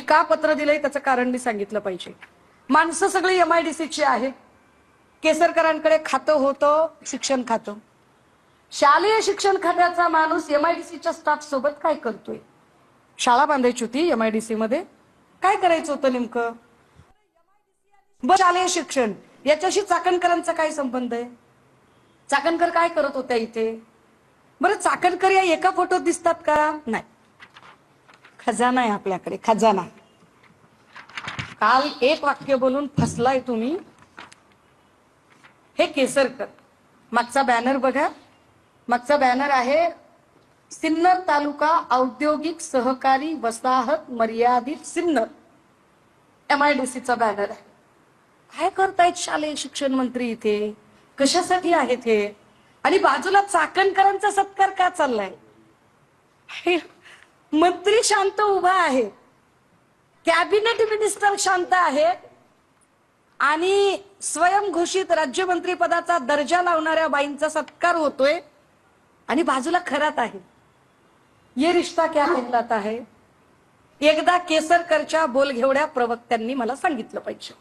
का पत्र दिलंय त्याचं कारण मी सांगितलं पाहिजे. माणसं सगळी MIDCची आहे. केसरकरांकडे खातं होतं शिक्षण खातं. शालेय शिक्षण खात्याचा माणूस MIDCच्या स्टाफ सोबत काय करतोय? शाळा बांधायची होती MIDC मध्ये, काय करायचं होतं नेमकं? शालेय शिक्षण याच्याशी चाकणकरांचा काय संबंध आहे? चाकणकर काय करत होत्या इथे? बरं, चाकणकर या एका फोटोत दिसतात का? नाही. खजाना आहे आपल्याकडे, खजाना. काल एक वाक्य बोलून फसलाय तुम्ही. हे केसरकर. मागचा बॅनर बघा. मागचा बॅनर आहे सिन्नर तालुका औद्योगिक सहकारी वसाहत मर्यादित सिन्नर, MIDCचा बॅनर आहे. काय करतायत शालेय शिक्षण मंत्री इथे? कशासाठी आहेत हे? आणि बाजूला चाकणकरांचा सत्कार का चाललाय? मंत्री शांत उभा आहे, कॅबिनेट मिनिस्टर शांत आहे, आणि स्वयंघोषित राज्यमंत्री पदाचा दर्जा लावणाऱ्या बाईंचा सत्कार होतोय, आणि बाजूला खरात आहे. ये रिश्ता क्या कहलाता है? एकदा केसरकरच्या बोलघेवड्या प्रवक्त्यांनी मला सांगितलं पाहिजे,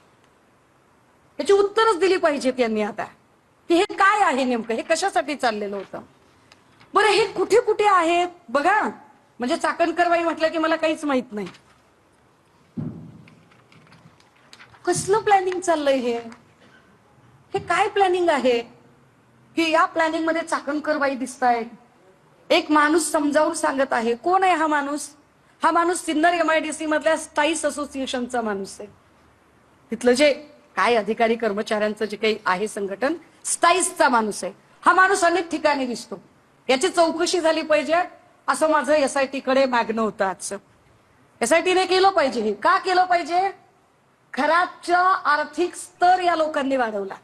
त्याची उत्तरच दिली पाहिजे त्यांनी आता, की हे काय आहे नेमकं, हे कशासाठी चाललेलं होतं. बरं, हे कुठे कुठे आहेत बघा. म्हणजे चाकणकरबाई म्हटलं की मला काहीच माहित नाही. कसलं प्लॅनिंग चाललंय हे? हे काय प्लॅनिंग आहे की या प्लॅनिंग मध्ये चाकणकरबाई दिसतायत? एक माणूस समजावून सांगत आहे. कोण आहे हा माणूस? हा माणूस सिन्नर MIDC मधल्या स्टाईस असोसिएशनचा माणूस आहे. तिथलं जे काय अधिकारी कर्मचाऱ्यांचं जे काही आहे संघटन, स्टाईसचा माणूस आहे. हा माणूस अनेक ठिकाणी दिसतो. याची चौकशी झाली पाहिजे असं माझं SIT कडे मागणं होतं आजचं. SIT ने केलं पाहिजे. हे का केलं पाहिजे? खरातचा आर्थिक स्तर या लोकांनी वाढवला.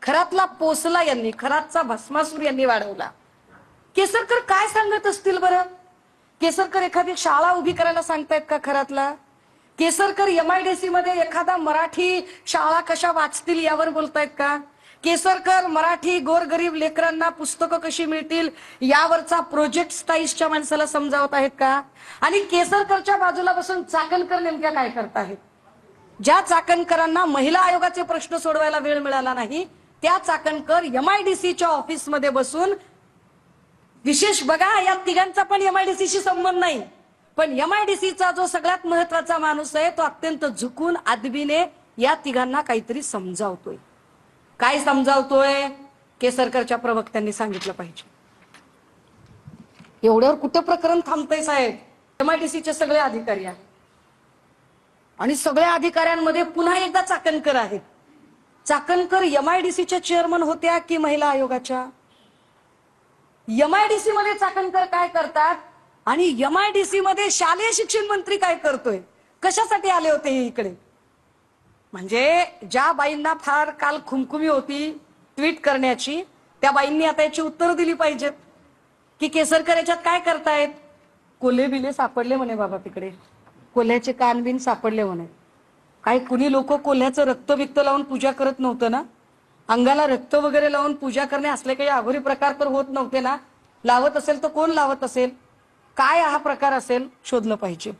खरातला पोसला यांनी, खरातचा भस्मासूर यांनी वाढवला. केसरकर काय सांगत असतील बरं? केसरकर एखादी शाळा उभी करायला सांगतायत का खरातला? केसरकर MIDC मध्ये एखादा मराठी शाळा कशा वाचतील यावर बोलतायत का? केसरकर मराठी गोरगरीब लेकरांना पुस्तकं कशी मिळतील यावरचा प्रोजेक्ट स्टाईसच्या माणसाला समजावत आहेत का? आणि केसरकरच्या बाजूला बसून चाकणकर नेमक्या काय करतायत? ज्या चाकणकरांना महिला आयोगाचे प्रश्न सोडवायला वेळ मिळाला नाही, त्या चाकणकर MIDCच्या ऑफिसमध्ये बसून, विशेष बघा या तिघांचा पण MIDCशी संबंध नाही, पण MIDCचा जो सगळ्यात महत्वाचा माणूस आहे तो अत्यंत झुकून आदबीने या तिघांना काहीतरी समजावतोय. काय समजावतोय? केसरकरच्या प्रवक्त्यांनी सांगितलं पाहिजे. एवढ्यावर कुठं प्रकरण थांबतंय साहेब? MIDCचे सगळे अधिकारी आहेत आणि सगळ्या अधिकाऱ्यांमध्ये पुन्हा एकदा चाकणकर आहेत. चाकणकर MIDCच्या चेअरमन होत्या की महिला आयोगाच्या? MIDC मध्ये चाकणकर काय करतात आणि MIDC मध्ये शालेय शिक्षण मंत्री काय करतोय? कशासाठी आले होते हे इकडे? म्हणजे ज्या बाईंना फार काल खुमखुमी होती ट्विट करण्याची, त्या बाईंनी आता याची उत्तर दिली पाहिजेत की केसरकर याच्यात काय करतायत. कोल्हे बिले सापडले म्हणे बाबा तिकडे, कोल्ह्याचे कान बिन सापडले म्हणे. काही कुणी लोक कोल्ह्याचं रक्त बिक्त लावून पूजा करत नव्हतं ना? अंगाला रक्त वगैरे लावून पूजा करणे असले काही अघोरी प्रकार तर होत नव्हते ना? लावत असेल तर कोण लावत असेल? काय हा प्रकार असेल? शोधलं पाहिजे.